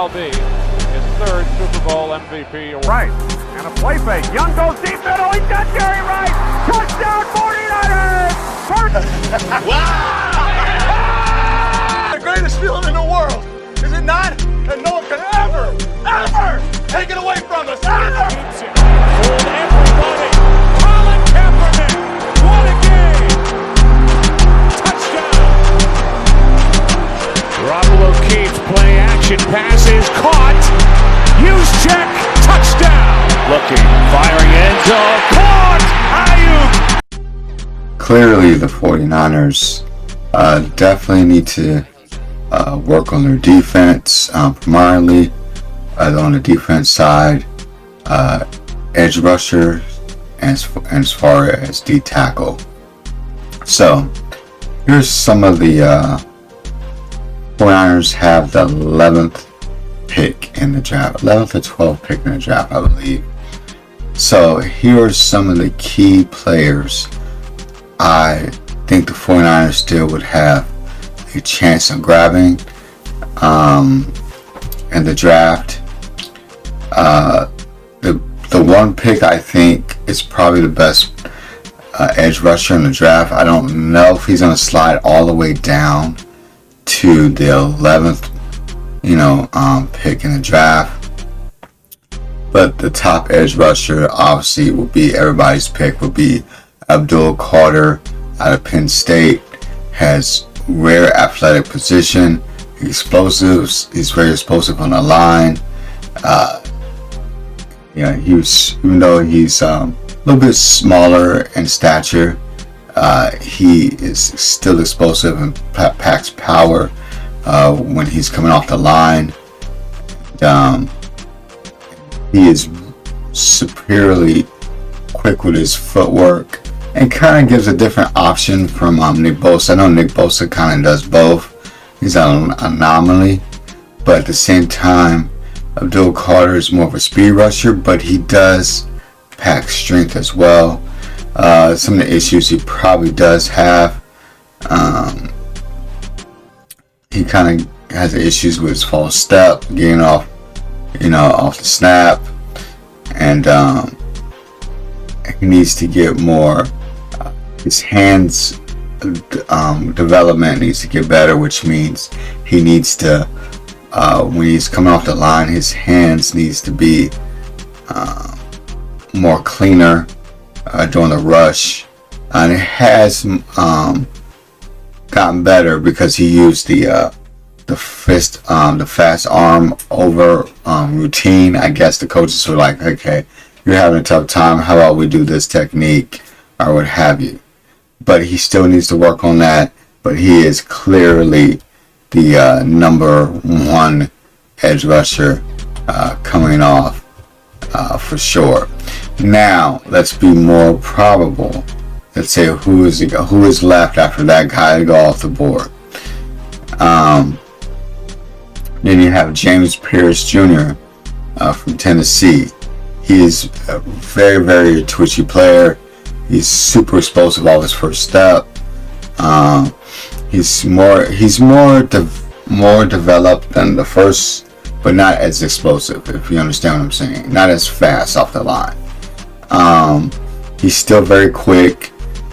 well be his third Super Bowl MVP award. Right, and a play fake. Young goes deep middle. He's got Jerry Rice. Touchdown 49ers! Wow! The greatest feeling in the world, is it not? And no one can ever take it away from us. Ever! Hold everybody. Colin Kaepernick. What a game! Touchdown! Garoppolo keeps play action passes caught. Use check. Touchdown! Looking, firing end zone. Caught! Ayuk! Clearly, the 49ers definitely need to work on their defense, primarily on the defense side, edge rusher, as far as D tackle. So, here's some of the 49ers have the 11th pick in the draft, 11th or 12th pick in the draft, I believe. So, here are some of the key players I think the 49ers still would have a chance of grabbing in the draft. The one pick I think is probably the best edge rusher in the draft. I don't know if he's going to slide all the way down to the 11th, pick in the draft. But the top edge rusher obviously would be everybody's pick. Would be Abdul Carter out of Penn State. Has rare athletic position. Explosives. He's very explosive on the line. Even though he's a little bit smaller in stature, he is still explosive and packs power when he's coming off the line. He is superiorly quick with his footwork and kind of gives a different option from Nick Bosa. I know Nick Bosa kind of does both. He's an anomaly, but at the same time, Abdul Carter is more of a speed rusher, but he does pack strength as well. Some of the issues he probably does have, he kind of has issues with his false step, getting off the snap, and he needs to get more. His hands development needs to get better, which means he needs to, when he's coming off the line, his hands needs to be more cleaner during the rush, and it has gotten better because he used the fist, the fast arm over routine. I guess the coaches were like, okay, you're having a tough time, how about we do this technique or what have you. But he still needs to work on that. But he is clearly the number one edge rusher coming off for sure. Now let's be more probable. Let's say who is left after that guy to go off the board. Then you have James Pierce Jr. From Tennessee. He is a very, very twitchy player. He's super explosive off his first step. He's more developed than the first, but not as explosive, if you understand what I'm saying. Not as fast off the line. He's still very quick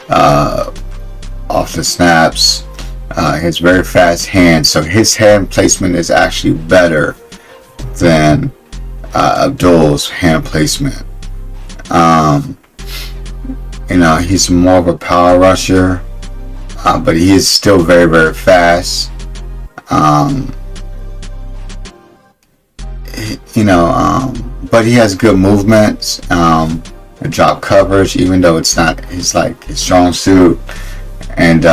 off the snaps. He has very fast hands, so his hand placement is actually better than Abdul's hand placement. He's more of a power rusher, but he is still very, very fast. But he has good movements, drop coverage, even though it's not his strong suit, and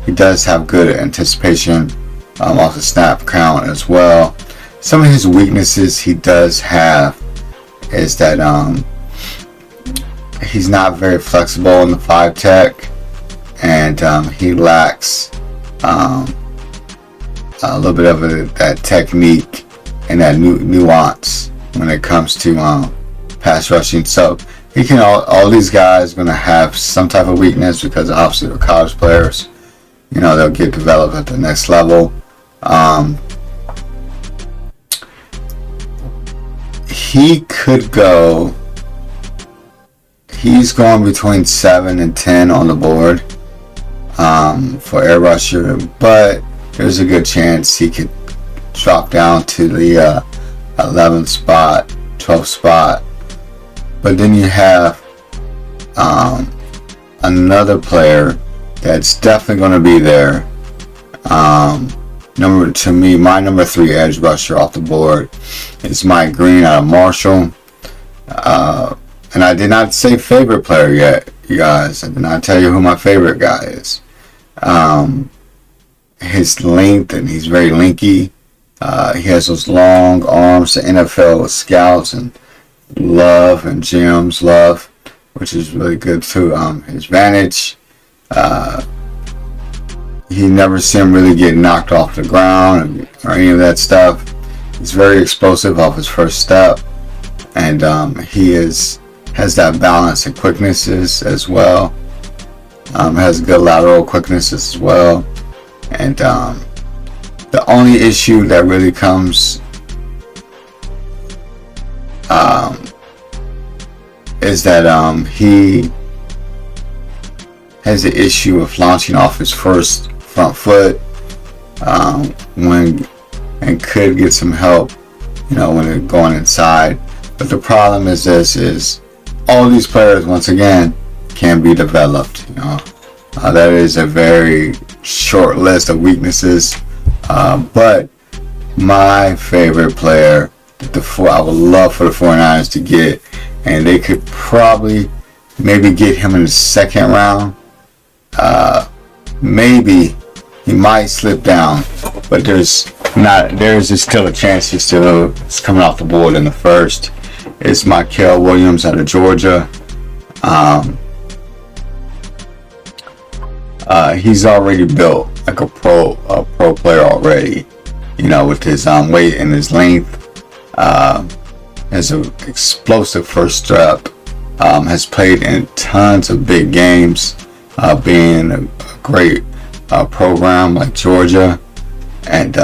he does have good anticipation off the snap count as well. Some of his weaknesses he does have is that he's not very flexible in the 5 tech, and he lacks a little bit of that technique and that nuance when it comes to pass rushing. So he can all these guys are going to have some type of weakness because obviously they're college players. They'll get developed at the next level. he could go. He's going between 7 and 10 on the board for air rusher, but there's a good chance he could drop down to the 11th spot, 12th spot. But then you have another player that's definitely going to be there. My number 3 edge rusher off the board is Mike Green out of Marshall. And I did not say favorite player yet, you guys. I did not tell you who my favorite guy is. His length, and he's very lanky. He has those long arms that NFL scouts and love, and GMs love, which is really good to his advantage. He never seen him really get knocked off the ground or any of that stuff. He's very explosive off his first step, and he has that balance and quicknesses as well. Has good lateral quickness as well, and the only issue that really comes is that he has the issue of launching off his first front foot and could get some help, when they're going inside. But the problem is all these players, once again, can be developed. That is a very short list of weaknesses. But my favorite player I would love for the 49ers to get, and they could probably maybe get him in the second round. Maybe he might slip down, but there's still a chance he's coming off the board in the first. It's Mykel Williams out of Georgia. He's already built like a pro player already, with his weight and his length. Has an explosive first step. Has played in tons of big games, being a great program like Georgia, and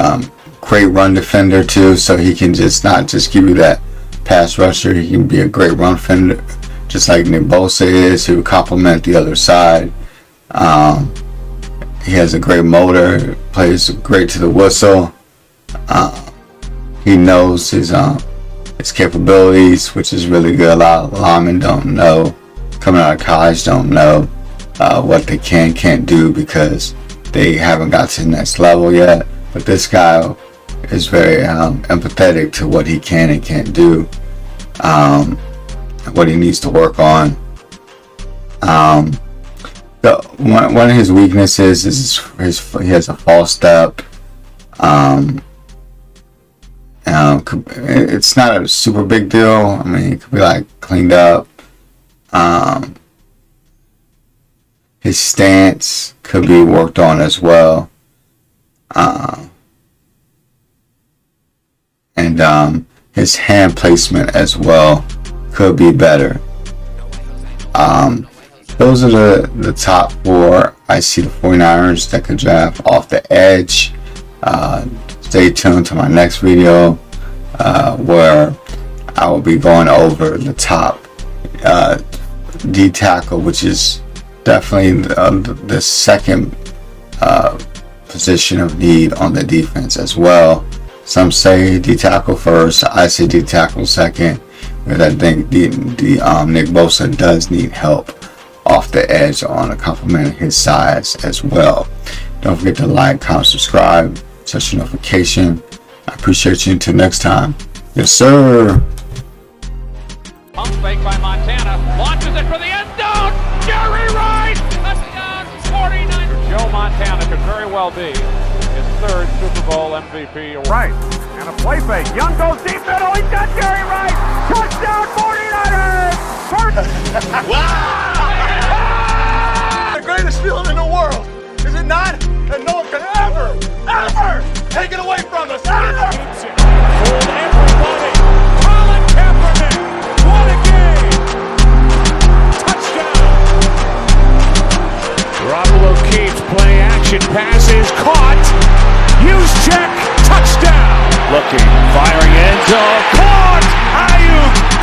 great run defender too. So he can not just give you that pass rusher. He can be a great run defender, just like Nick Bosa is, who complement the other side. He has a great motor, plays great to the whistle. He knows his capabilities, which is really good. A lot of linemen don't know, coming out of college, don't know what they can't do because they haven't got to the next level yet. But this guy is very empathetic to what he can and can't do, what he needs to work on. One of his weaknesses is he has a false step. It's not a super big deal. I mean, it could be like cleaned up. His stance could be worked on as well. And his hand placement as well could be better. Those are the top 4 I see the 49ers that could draft off the edge. Stay tuned to my next video where I will be going over the top D tackle, which is definitely the second position of need on the defense as well. Some say D tackle first, I say D tackle second, but I think Nick Bosa does need help off the edge on a complementing his size as well. Don't forget to like, comment, subscribe, touch the notification. I appreciate you. Until next time. Yes, sir. Pump fake by Montana. Launches it for the end zone. Jerry Rice. Touchdown 49ers. Joe Montana could very well be his 3rd Super Bowl MVP award. Right. And a play fake. Young goes deep middle. He's got Jerry Rice. Touchdown 49ers. Wow! The greatest feeling in the world. Is it not? And no one can ever take it away from us. Ever! Fooled everybody. Colin Kaepernick. What a game. Touchdown. Garoppolo keeps play action. Passes caught. Use check. Touchdown. Looking. Firing end zone. Caught.